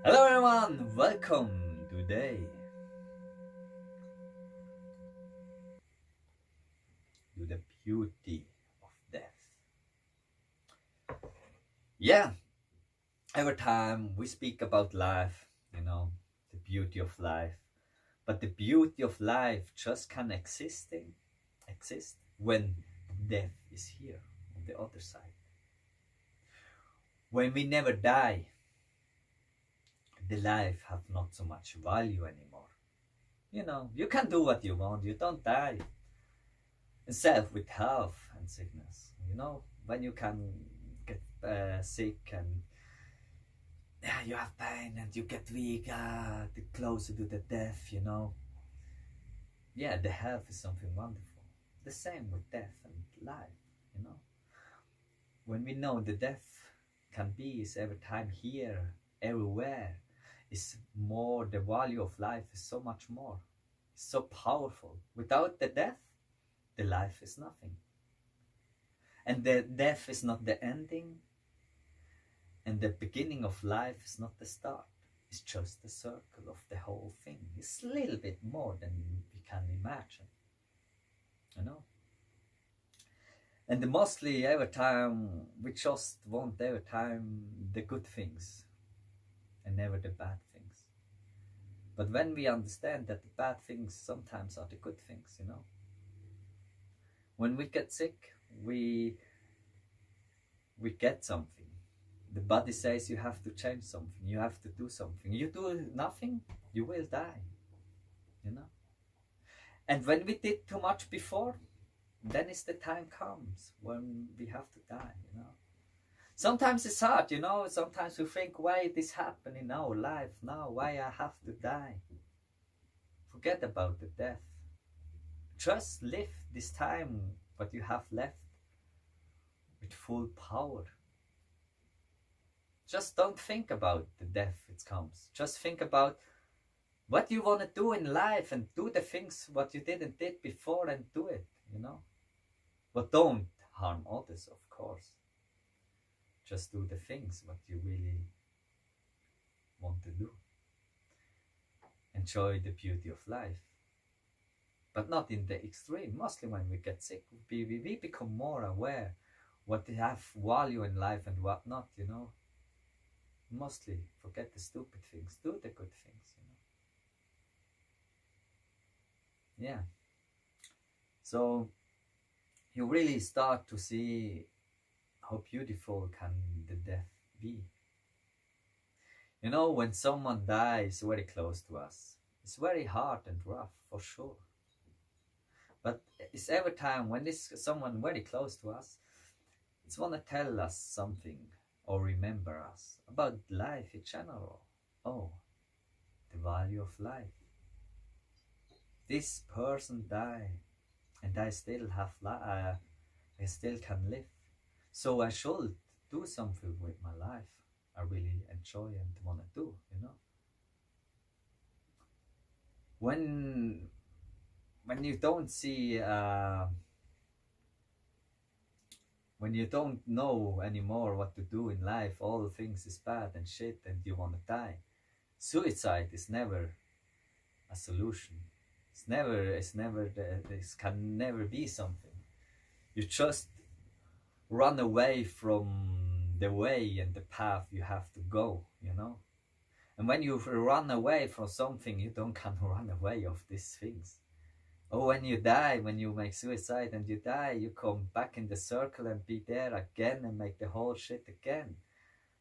Hello everyone, welcome today to the beauty of death. Yeah, every time we speak about life, the beauty of life, but the beauty of life just can exist when death is here on the other side. When we never die, the life have not so much value anymore. You can do what you want, you don't die. Self with health and sickness, when you can get sick and you have pain and you get weak, the closer to the death, the health is something wonderful. The same with death and life, when we know the death can be is every time here, everywhere, is more, the value of life is so much more, it's so powerful. Without the death, the life is nothing. And the death is not the ending. And the beginning of life is not the start. It's just the circle of the whole thing. It's a little bit more than we can imagine. And mostly every time, we just want every time the good things and never the bad things. But when we understand that the bad things sometimes are the good things, when we get sick, we get something. The body says you have to change something, you have to do something. You do nothing, you will die. And when we did too much before, then is the time comes when we have to die. Sometimes it's hard, sometimes we think, why this happened in our life now, why I have to die. Forget about the death. Just live this time what you have left with full power. Just don't think about the death it comes. Just think about what you want to do in life and do the things what you didn't did before and do it, But don't harm others, of course. Just do the things what you really want to do. Enjoy the beauty of life. But not in the extreme. Mostly when we get sick, we become more aware what they have value in life and what not, Mostly forget the stupid things, do the good things, Yeah. So you really start to see how beautiful can the death be. When someone dies very close to us, it's very hard and rough, for sure. But it's every time when this someone very close to us, it's want to tell us something or remember us about life in general. Oh, the value of life. This person died, and I still have I still can live. So I should do something with my life I really enjoy and want to do. When you don't see, when you don't know anymore what to do in life, all things is bad and shit and you want to die, suicide is never a solution. This can never be something. You just run away from the way and the path you have to go, And when you run away from something, you don't can run away of these things. Or when you die, when you make suicide and you die, you come back in the circle and be there again and make the whole shit again.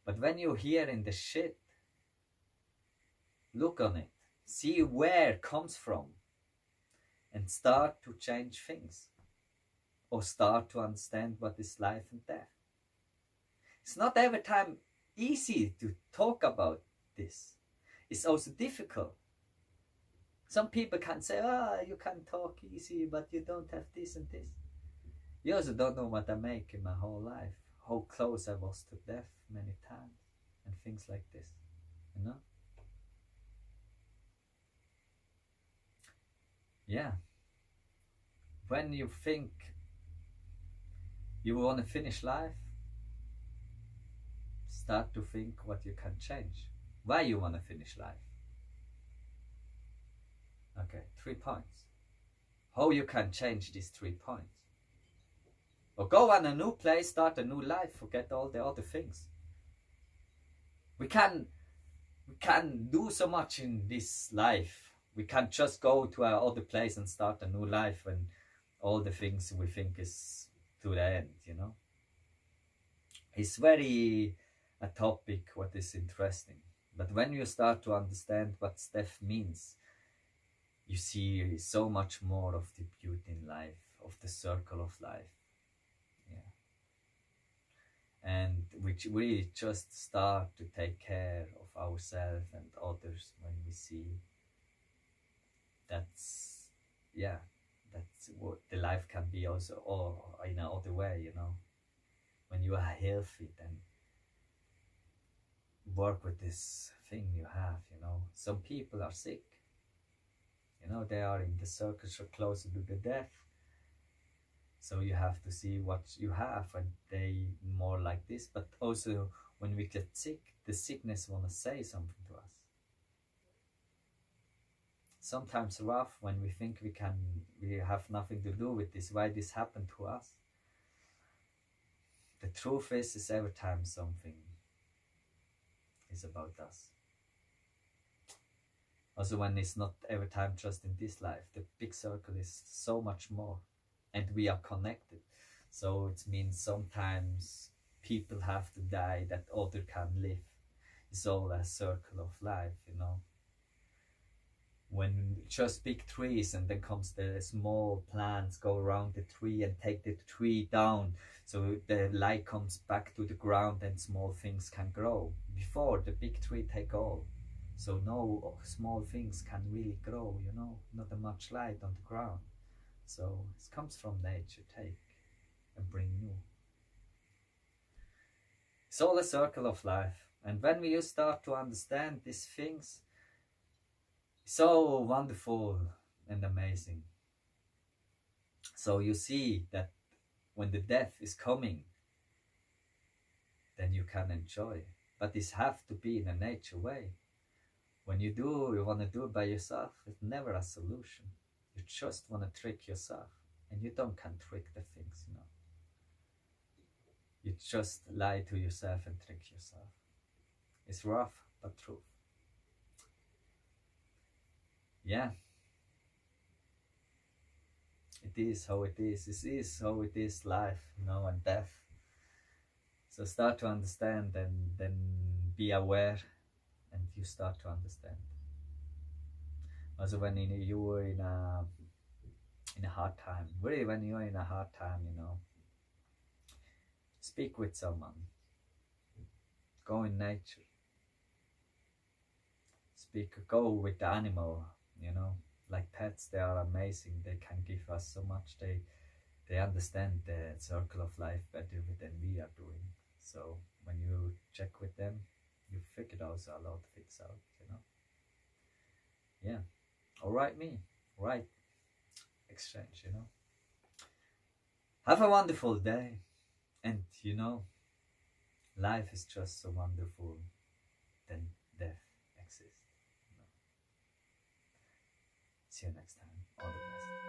But when you're here in the shit, look on it, see where it comes from, and start to change things. Or start to understand what is life and death. It's not every time easy to talk about this. It's also difficult. Some people can say, you can talk easy, but you don't have this and this. You also don't know what I make in my whole life, how close I was to death many times, and things like this, Yeah. When you think you want to finish life, start to think what you can change. Why you want to finish life? Okay, 3 points. How you can change these 3 points? Or go on a new place, start a new life, forget all the other things. We can do so much in this life. We can't just go to our other place and start a new life when all the things we think is to the end, you know. It's very a topic what is interesting. But when you start to understand what death means, you see so much more of the beauty in life, of the circle of life. Yeah. And we really just start to take care of ourselves and others when we see that's, yeah, that's what the life can be also, or in another way, you know. When you are healthy, then work with this thing you have, you know. Some people are sick, you know, they are in the circus or closer to the death. So you have to see what you have, and they more like this. But also when we get sick, the sickness want to say something to us. Sometimes rough when we think we have nothing to do with this, why this happened to us. The truth is every time something is about us. Also when it's not every time just in this life, the big circle is so much more, and we are connected. So it means sometimes people have to die that other can live. It's all a circle of life, you know. When just big trees and then comes the small plants go around the tree and take the tree down, so the light comes back to the ground and small things can grow. Before the big tree take all, so no small things can really grow, you know, not that much light on the ground. So it comes from nature, take and bring new. It's all a circle of life, and when we start to understand these things, so wonderful and amazing. So you see that when the death is coming, then you can enjoy. But this have to be in a nature way. When you want to do it by yourself, it's never a solution. You just want to trick yourself, and you don't can trick the things, you know. You just lie to yourself and trick yourself. It's rough, but true. Yeah, it is how it is. This is how it is, life, you know, and death. So start to understand, and then be aware, and you start to understand. Also when you were in a hard time, really when you're in a hard time, you know, speak with someone, go in nature, go with the animal, you know, like pets. They are amazing, they can give us so much, they understand the circle of life better than we are doing. So when you check with them, you figure also a lot of things out, you know. Yeah, all right, right exchange, you know. Have a wonderful day, and you know, life is just so wonderful, then death exists, you know. See you next time. All the best.